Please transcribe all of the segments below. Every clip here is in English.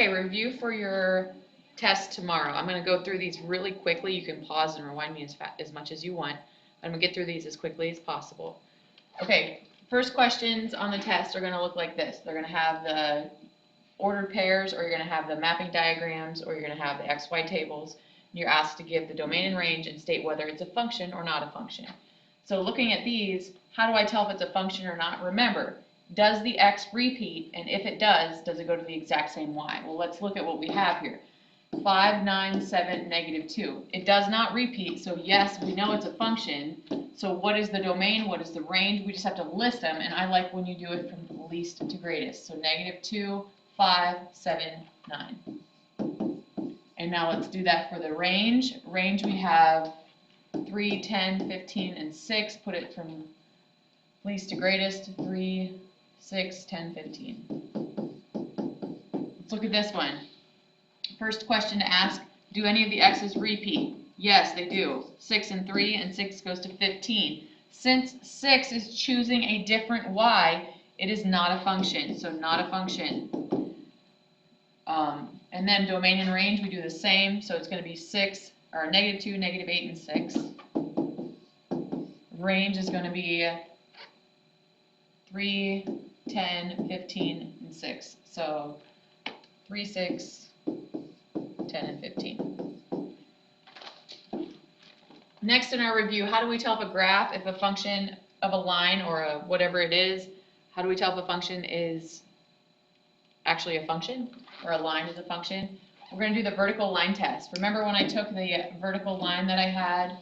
Okay, review for your test tomorrow. I'm going to go through these really quickly. You can pause and rewind me as much as you want. I'm going to get through these as quickly as possible. Okay, first questions on the test are going to look like this. They're going to have the ordered pairs, or you're going to have the mapping diagrams, or you're going to have the XY tables. You're asked to give the domain and range and state whether it's a function or not a function. So looking at these, how do I tell if it's a function or not? Remember, does the x repeat? And if it does it go to the exact same y? Well, let's look at what we have here. 5, 9, 7, -2. It does not repeat, so yes, we know it's a function. So what is the domain? What is the range? We just have to list them, and I like when you do it from the least to greatest. So -2, 5, 7, 9. And now let's do that for the range. Range we have 3, 10, 15, and 6. Put it from least to greatest. 3, 6, 10, 15. Let's look at this one. First question to ask, do any of the x's repeat? Yes, they do. 6 and 3, and 6 goes to 15. Since 6 is choosing a different y, it is not a function, so not a function. And then domain and range, we do the same, so it's going to be 6, or -2, -8, and 6. Range is going to be 3, 10, 15, and 6. So 3, 6, 10, and 15. Next in our review, how do we tell if a graph, if a function of a line or a whatever it is, how do we tell if a function is actually a function or a line is a function? We're going to do the vertical line test. Remember when I took the vertical line that I had?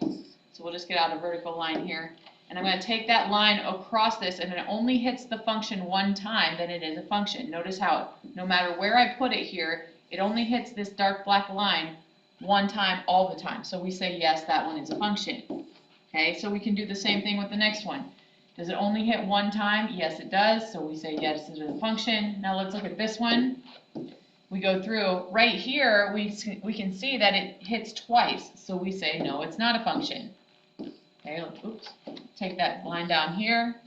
So we'll just get out a vertical line here. And I'm going to take that line across this, and it only hits the function one time, then it is a function. Notice how no matter where I put it here, it only hits this dark black line one time all the time. So we say, yes, that one is a function. Okay, so we can do the same thing with the next one. Does it only hit one time? Yes, it does. So we say, yes, it is a function. Now let's look at this one. We go through. Right here, we can see that it hits twice. So we say, no, it's not a function. Okay, oops. Take that line down here.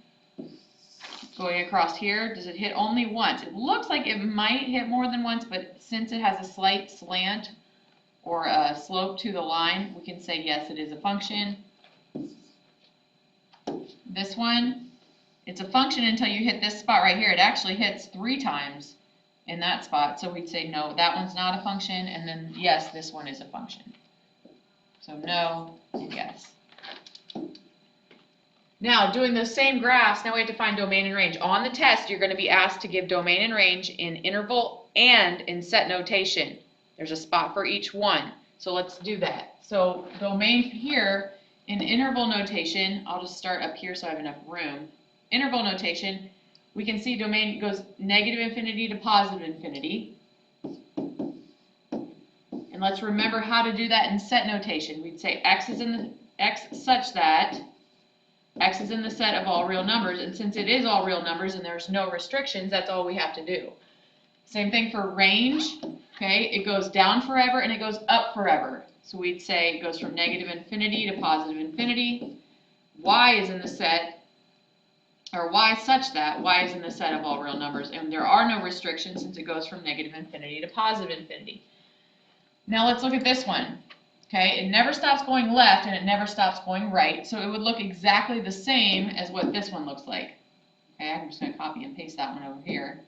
Going across here, does it hit only once? It looks like it might hit more than once, but since it has a slight slant or a slope to the line, we can say, yes, it is a function. This one, it's a function until you hit this spot right here. It actually hits 3 times in that spot. So we'd say, no, that one's not a function. And then, yes, this one is a function. So no and yes. Now, doing those same graphs, now we have to find domain and range. On the test, you're going to be asked to give domain and range in interval and in set notation. There's a spot for each one. So let's do that. So domain here, in interval notation, I'll just start up here so I have enough room. Interval notation, we can see domain goes -infinity to +infinity. And let's remember how to do that in set notation. We'd say x is in the x such that x is in the set of all real numbers, and since it is all real numbers and there's no restrictions, that's all we have to do. Same thing for range, okay? It goes down forever and it goes up forever. So we'd say it goes from -infinity to +infinity. Y is in the set, or y such that y is in the set of all real numbers, and there are no restrictions since it goes from -infinity to +infinity. Now let's look at this one. Okay, it never stops going left and it never stops going right, so it would look exactly the same as what this one looks like. Okay, I'm just going to copy and paste that one over here.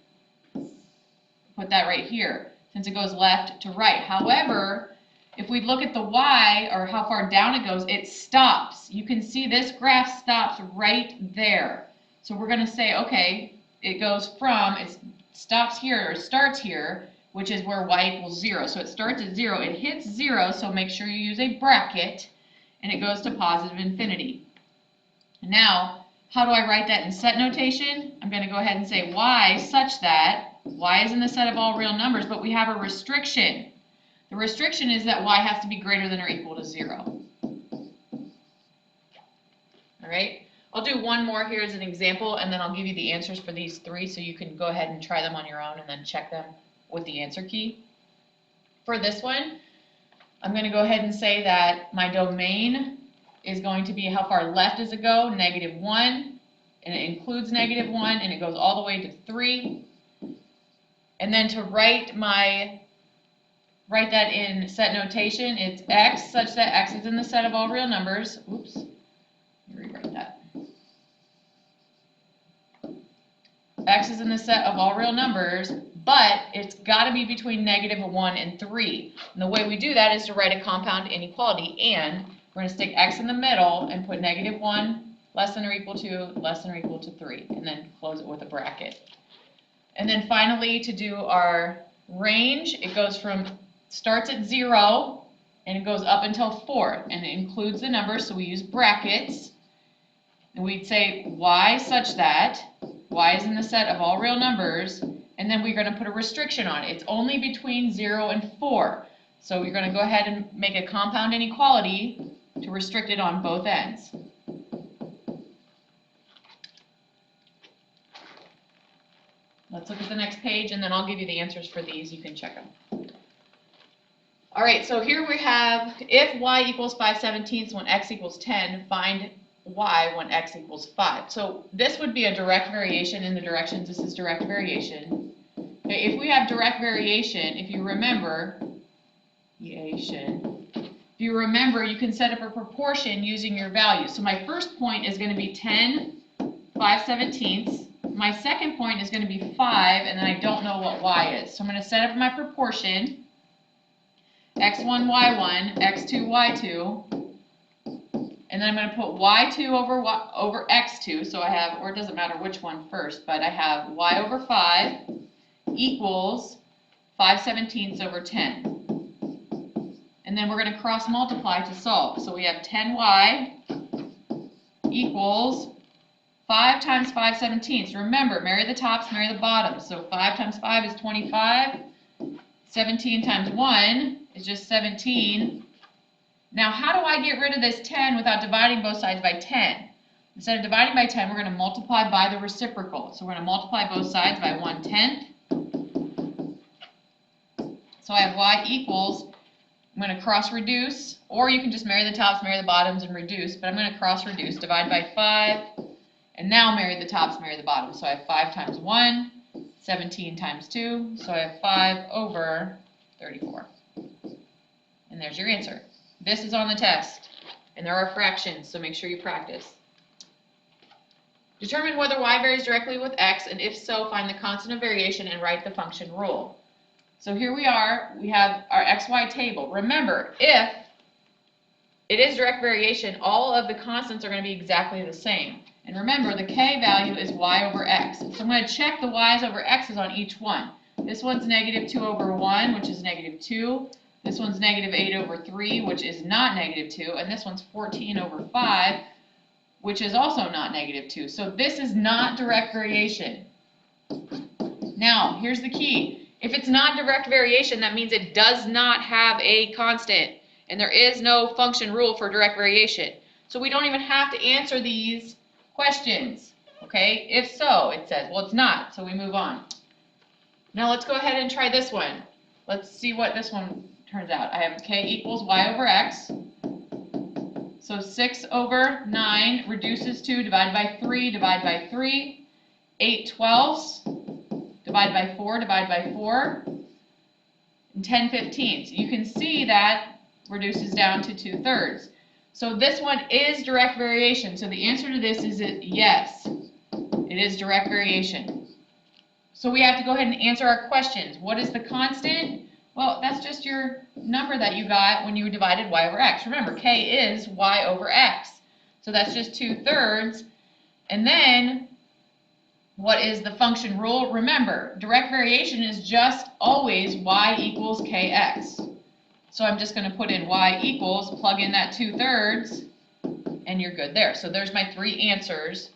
Put that right here, since it goes left to right. However, if we look at the y, or how far down it goes, it stops. You can see this graph stops right there. So we're going to say, okay, it goes from, it stops here, or starts here, which is where y equals 0. So it starts at 0, it hits 0, so make sure you use a bracket, and it goes to +infinity. Now, how do I write that in set notation? I'm going to go ahead and say y such that, y is in the set of all real numbers, but we have a restriction. The restriction is that y has to be greater than or equal to 0. All right, I'll do one more here as an example, and then I'll give you the answers for these 3, so you can go ahead and try them on your own and then check them with the answer key. For this one, I'm going to go ahead and say that my domain is going to be how far left does it go? -1, and it includes -1, and it goes all the way to 3. And then to write that in set notation, it's x such that x is in the set of all real numbers. Oops, let me rewrite that. X is in the set of all real numbers, but it's got to be between -1 and 3. And the way we do that is to write a compound inequality, and we're going to stick x in the middle and put -1 less than or equal to less than or equal to 3, and then close it with a bracket. And then finally, to do our range, it goes starts at 0 and it goes up until 4, and it includes the numbers, so we use brackets. And we'd say y such that y is in the set of all real numbers, and then we're going to put a restriction on it. It's only between 0 and 4. So you're going to go ahead and make a compound inequality to restrict it on both ends. Let's look at the next page, and then I'll give you the answers for these. You can check them. All right, so here we have, if y equals 5/17 when x equals 10, find y when x equals 5. So this would be a direct variation in the directions. This is direct variation. Okay, if we have direct variation, if you remember, you can set up a proportion using your values. So my first point is going to be 10 5/17. My second point is going to be 5, and then I don't know what y is. So I'm going to set up my proportion, x1, y1, x2, y2. And then I'm going to put y2 over x2, so I have, or it doesn't matter which one first, but I have y over 5 equals 5/17 over 10. And then we're going to cross multiply to solve. So we have 10y equals 5 times 5/17. Remember, marry the tops, marry the bottoms. So 5 times 5 is 25. 17 times 1 is just 17. Now, how do I get rid of this 10 without dividing both sides by 10? Instead of dividing by 10, we're going to multiply by the reciprocal. So we're going to multiply both sides by 1/10. So I have y equals, I'm going to cross reduce, or you can just marry the tops, marry the bottoms, and reduce. But I'm going to cross reduce, divide by 5, and now marry the tops, marry the bottoms. So I have 5 times 1, 17 times 2, so I have 5 over 34. And there's your answer. This is on the test, and there are fractions, so make sure you practice. Determine whether y varies directly with x, and if so, find the constant of variation and write the function rule. So here we are, we have our xy table. Remember, if it is direct variation, all of the constants are going to be exactly the same. And remember, the k value is y over x. So I'm going to check the y's over x's on each one. This one's -2 over 1, which is -2. This one's -8 over 3, which is not -2. And this one's 14 over 5, which is also not -2. So this is not direct variation. Now, here's the key. If it's not direct variation, that means it does not have a constant. And there is no function rule for direct variation. So we don't even have to answer these questions. Okay? If so, it says, well, it's not. So we move on. Now let's go ahead and try this one. Let's see what this one turns out. I have k equals y over x. So 6 over 9 reduces to divide by 3, divide by 3. 8/12, divide by 4, divide by 4. And 10/15. You can see that reduces down to 2/3. So this one is direct variation. So the answer to this is yes, it is direct variation. So we have to go ahead and answer our questions. What is the constant? Well, that's just your number that you got when you divided y over x. Remember, k is y over x. So that's just 2/3. And then, what is the function rule? Remember, direct variation is just always y equals kx. So I'm just going to put in y equals, plug in that 2/3, and you're good there. So there's my 3 answers,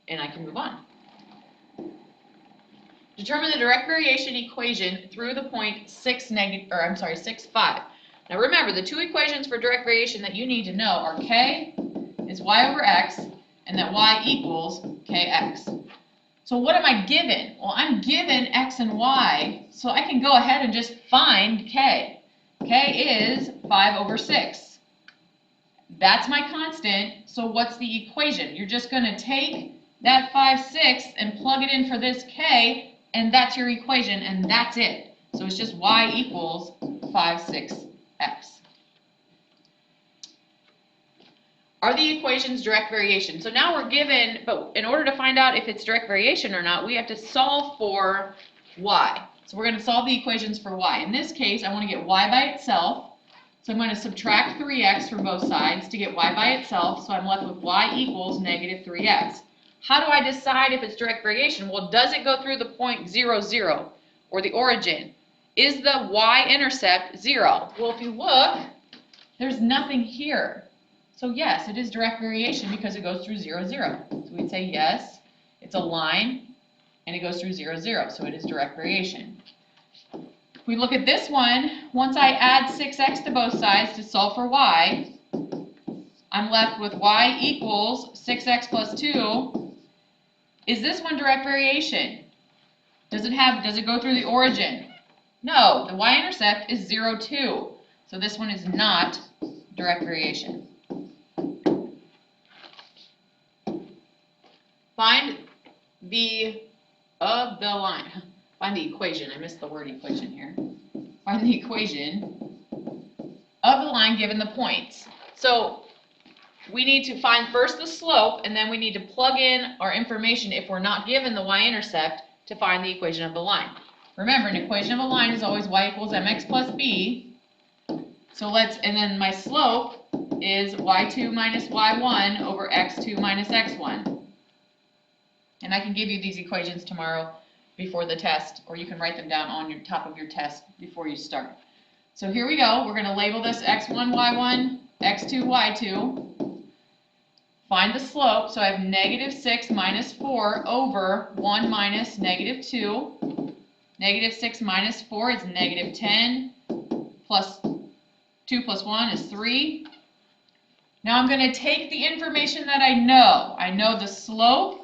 and I can move on. Determine the direct variation equation through the point 6, 5. Now remember, the 2 equations for direct variation that you need to know are k is y over x, and that y equals kx. So what am I given? Well, I'm given x and y, so I can go ahead and just find k. K is 5 over 6. That's my constant, so what's the equation? You're just going to take that 5/6 and plug it in for this k, and that's your equation, and that's it. So it's just y equals 5, 6x. Are the equations direct variation? So now we're given, but in order to find out if it's direct variation or not, we have to solve for y. So we're going to solve the equations for y. In this case, I want to get y by itself. So I'm going to subtract 3x from both sides to get y by itself. So I'm left with y equals negative 3x. How do I decide if it's direct variation? Well, does it go through the point 0, 0, or the origin? Is the y-intercept 0? Well, if you look, there's nothing here. So yes, it is direct variation because it goes through 0, 0. So we'd say yes, it's a line, and it goes through 0, 0, so it is direct variation. If we look at this one, once I add 6x to both sides to solve for y, I'm left with y equals 6x plus 2. Is this one direct variation? Does it go through the origin? No, the y-intercept is 0, 2. So this one is not direct variation. Find the line. Find the equation. I missed the word equation here. Find the equation of the line given the points. So we need to find first the slope, and then we need to plug in our information if we're not given the y-intercept to find the equation of the line. Remember, an equation of a line is always y equals mx plus b. So and then my slope is y2 minus y1 over x2 minus x1. And I can give you these equations tomorrow before the test, or you can write them down on your top of your test before you start. So here we go. We're going to label this x1, y1, x2, y2. Find the slope. So I have negative 6 minus 4 over 1 minus negative 2. Negative 6 minus 4 is negative 10. Plus 2 plus 1 is 3. Now I'm going to take the information that I know. I know the slope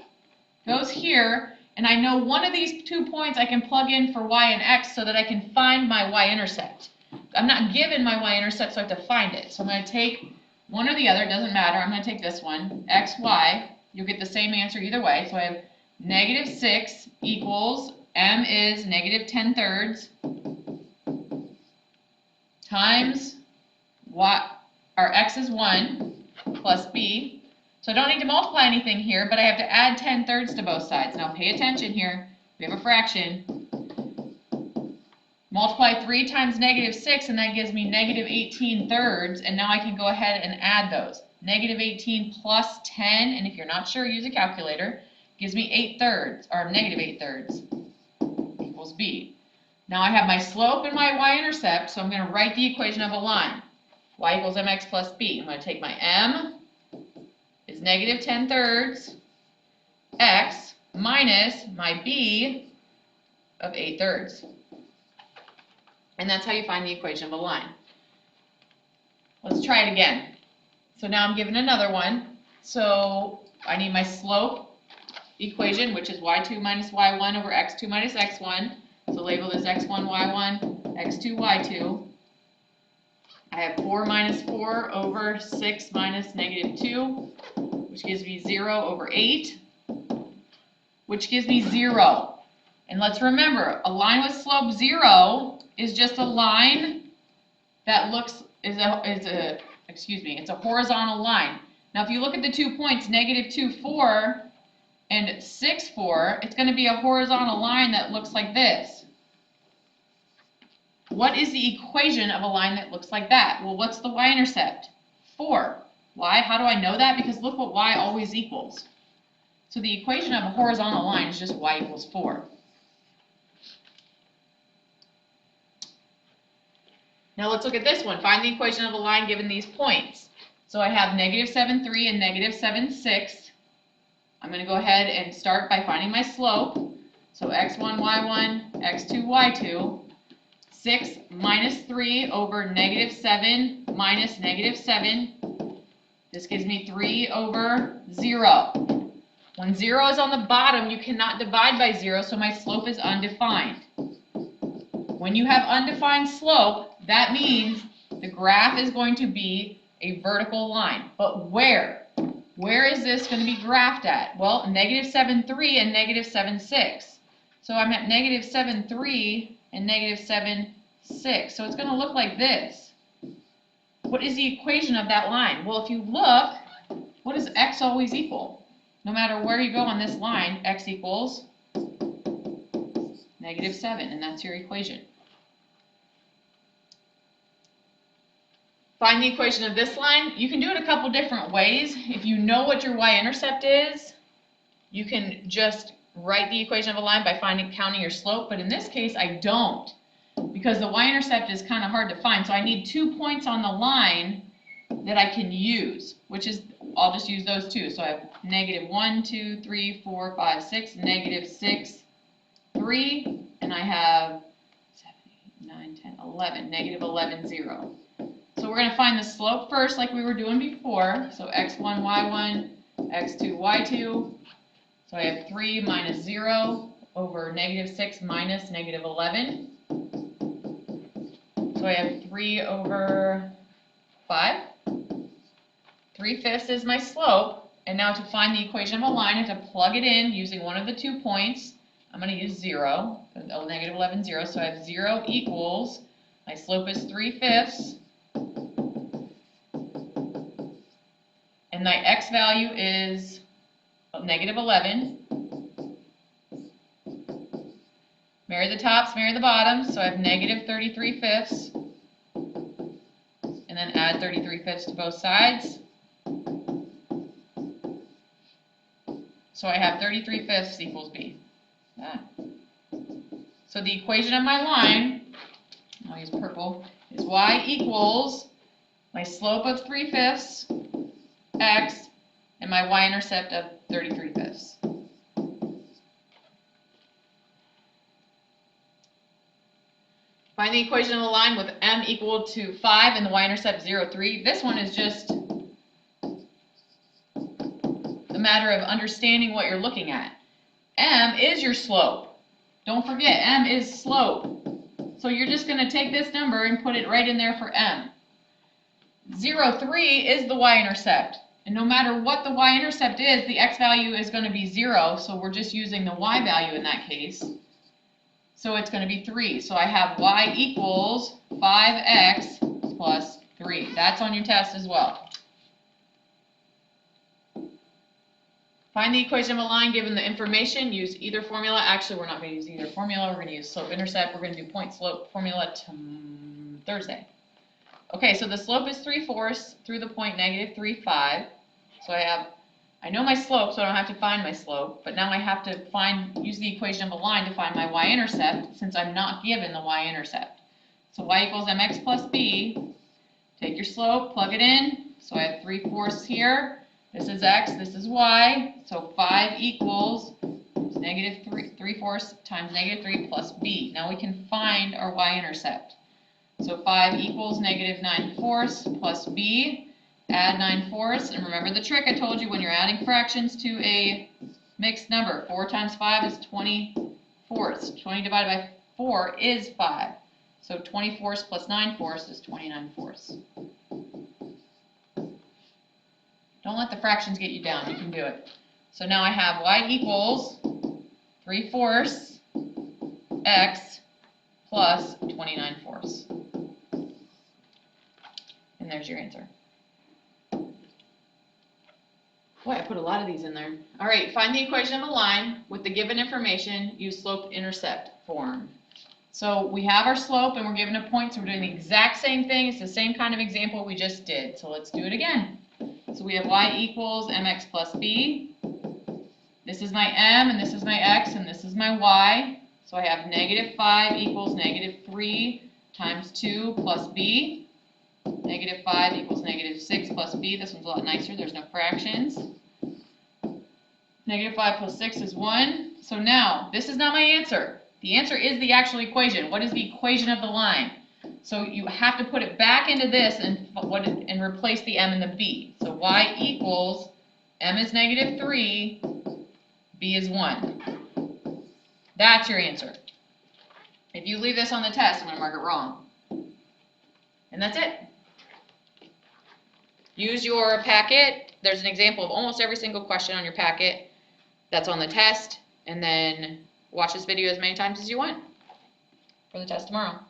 goes here, and I know one of these 2 points I can plug in for y and x so that I can find my y-intercept. I'm not given my y-intercept, so I have to find it. So I'm going to take one or the other, it doesn't matter. I'm going to take this one, x, y. You'll get the same answer either way. So I have negative 6 equals, m is negative 10/3 times y, or x is 1 plus b. So I don't need to multiply anything here, but I have to add 10/3 to both sides. Now pay attention here. We have a fraction. Multiply 3 times negative 6, and that gives me negative 18/3. And now I can go ahead and add those. Negative 18 plus 10, and if you're not sure, use a calculator, gives me 8/3, or negative 8/3, equals b. Now I have my slope and my y-intercept, so I'm going to write the equation of a line. Y equals mx plus b. I'm going to take my m is negative 10/3 x minus my b of 8/3. And that's how you find the equation of a line. Let's try it again. So now I'm given another one. So I need my slope equation, which is y2 minus y1 over x2 minus x1. So label this x1, y1, x2, y2. I have 4 minus 4 over 6 minus negative 2, which gives me 0 over 8, which gives me 0. And let's remember, a line with slope 0 is just a line that it's a horizontal line. Now if you look at the 2 points, negative 2, 4 and 6, 4, it's going to be a horizontal line that looks like this. What is the equation of a line that looks like that? Well, what's the y-intercept? 4. Why? How do I know that? Because look what y always equals. So the equation of a horizontal line is just y equals 4. Now let's look at this one. Find the equation of a line given these points. So I have negative 7, 3 and negative 7, 6. I'm going to go ahead and start by finding my slope. So x1, y1, x2, y2. 6 minus 3 over negative 7 minus negative 7. This gives me 3 over 0. When 0 is on the bottom, you cannot divide by 0, so my slope is undefined. When you have undefined slope, that means the graph is going to be a vertical line. But where? Where is this going to be graphed at? Well, negative 7, 3 and negative 7, 6. So I'm at negative 7, 3 and negative 7, 6. So it's going to look like this. What is the equation of that line? Well, if you look, what does x always equal? No matter where you go on this line, x equals negative 7, and that's your equation. Find the equation of this line. You can do it a couple different ways. If you know what your y-intercept is, you can just write the equation of a line by counting your slope, but in this case I don't, because the y-intercept is kind of hard to find. So I need 2 points on the line that I can use, which is, I'll just use those two. So I have negative 1, 2, 3, 4, 5, 6, negative 6, 3, and I have 7, 8, 9, 10, 11, negative 11, 0. So we're going to find the slope first like we were doing before. So x1, y1, x2, y2. So I have 3 minus 0 over negative 6 minus negative 11. So I have 3 over 5. 3/5 is my slope. And now to find the equation of a line, I have to plug it in using one of the 2 points. I'm going to use 0, negative 11, 0. So I have 0 equals, my slope is 3/5. And my x value is negative 11. Marry the tops, marry the bottoms, so I have negative 33/5. And then add 33/5 to both sides. So I have 33/5 equals b. So the equation of my line, I'll use purple, is y equals my slope of 3/5 x and my y-intercept of 33/5. Find the equation of the line with m equal to 5 and the y-intercept 0, 3. This one is just a matter of understanding what you're looking at. M is your slope. Don't forget, m is slope. So you're just going to take this number and put it right in there for m. 0, 3 is the y-intercept. And no matter what the y-intercept is, the x value is going to be 0, so we're just using the y value in that case. So it's going to be 3. So I have y equals 5x plus 3. That's on your test as well. Find the equation of a line given the information. Use either formula. Actually, we're not going to use either formula. We're going to use slope-intercept. We're going to do point-slope formula Thursday. Okay, so the slope is 3/4 through the point negative 3, 5. So I know my slope, so I don't have to find my slope, but now I have to use the equation of a line to find my y-intercept since I'm not given the y-intercept. So y equals mx plus b. Take your slope, plug it in. So I have 3/4 here. This is x, this is y. So 5 equals negative 3/4 times negative 3 plus b. Now we can find our y-intercept. So 5 equals negative 9/4 plus b. Add 9/4, and remember the trick I told you when you're adding fractions to a mixed number. 4 times 5 is 20/4. 20 divided by 4 is 5. So 20/4 plus 9/4 is 29/4. Don't let the fractions get you down. You can do it. So now I have y equals 3/4 x plus 29/4. And there's your answer. Boy, I put a lot of these in there. All right, find the equation of a line with the given information. Use slope-intercept form. So we have our slope and we're given a point, so we're doing the exact same thing. It's the same kind of example we just did. So let's do it again. So we have y equals mx plus b. This is my m, and this is my x, and this is my y. So I have negative 5 equals negative 3 times 2 plus b. Negative 5 equals negative 6 plus b. This one's a lot nicer. There's no fractions. Negative 5 plus 6 is 1. So now, this is not my answer. The answer is the actual equation. What is the equation of the line? So you have to put it back into this and replace the m and the b. So y equals, m is negative 3, b is 1. That's your answer. If you leave this on the test, I'm going to mark it wrong. And that's it. Use your packet. There's an example of almost every single question on your packet that's on the test. And then watch this video as many times as you want for the test tomorrow.